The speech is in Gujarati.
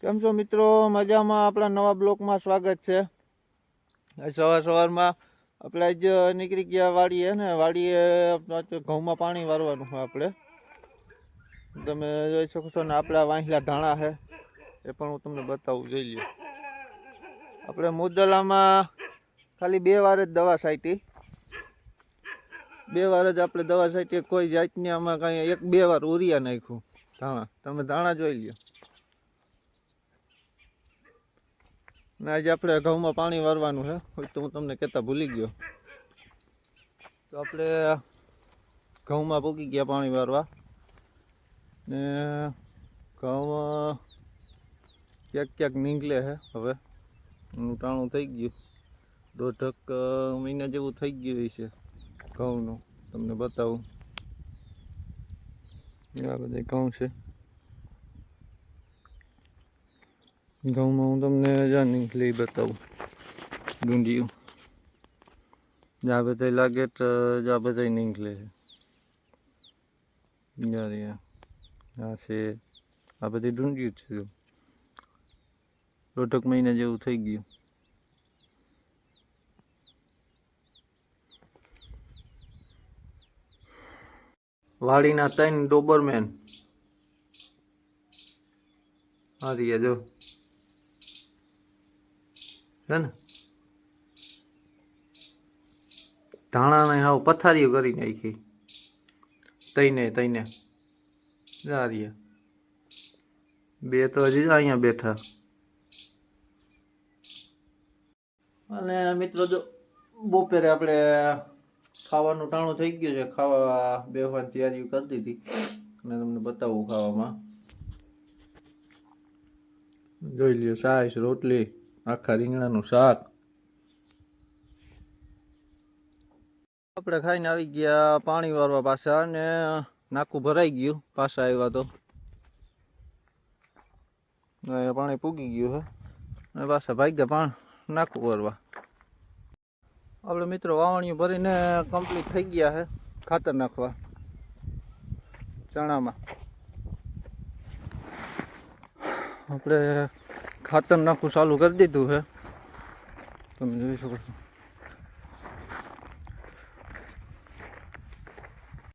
કેમ છો મિત્રો? મજામાં? આપણા નવા બ્લોકમાં સ્વાગત છે. સવારમાં આપણે આજ નીકળી ગયા વાડીએ ને વાડીએ ઘઉંમાં પાણી વારવાનું છે. આપણે તમે જોઈ શકો છો ને, આપણા વાંસલા ધાણા છે એ પણ હું તમને બતાવું. જોઈ લ્યો, આપણે મુદલામાં ખાલી 2 વાર જ દવા છાંટી. 2 વાર જ આપણે દવા છાંટી. કોઈ જાતની આમાં કાંઈ 1-2 વાર ઉરિયા નાખ્યું ધાણા. તમે ધાણા જોઈ લ્યો. ને આજે આપણે ઘઉંમાં પાણી વારવાનું છે. હોય તો હું તમને કહેતા ભૂલી ગયો. તો આપણે ઘઉંમાં પૂકી ગયા પાણી વારવા. ને ઘઉં ક્યાંક નીકળે છે. હવે એનું ટાણું થઈ ગયું. 1.5 મહિના જેવું થઈ ગયું છે ઘઉંનું. તમને બતાવું. આ બધા ઘઉં છે. ઘઉંમાં હું તમને જ્યાં નીકળી બતાવું. ડુંડિયું જ્યાં બધા લાગે તો જ્યાં બધા નીકળે છે. આ છે, આ બધી ડુંડિયું છે. 1.5 મહિના જેવું થઈ ગયું. વાડીના 3 ડોબરમેન આ રહ્યા જો છે ને. ધાણાને હાવ પથારીઓ કરી નાખી. તઈને આ રહ્યા 2 તો હજી અહીંયા બેઠા. અને મિત્રો જો બપોરે આપણે ખાવાનું ટાણું થઈ ગયું છે. ખાવા બેસવાની તૈયારી કરી દીધી અને તમને બતાવું. ખાવામાં જોઈ લ્યો, છાશ, રોટલી, આખા રીંગણાનું શાક. આપણે ખાઈને આવી ગયા પાણી વારવા પાછા, અને નાકું ભરાઈ ગયું. પાછા આવ્યા તો પાણી પૂગી ગયું છે અને પાછા ભાગ્યા નાકું ભરવા. આપણે મિત્રો વાવણીઓ ભરીને કમ્પ્લીટ થઈ ગયા છે. ખાતર નાખવા ચણામાં આપણે ખાતર નાખવું ચાલુ કરી દીધું છે. તમે જોઈ શકો છો.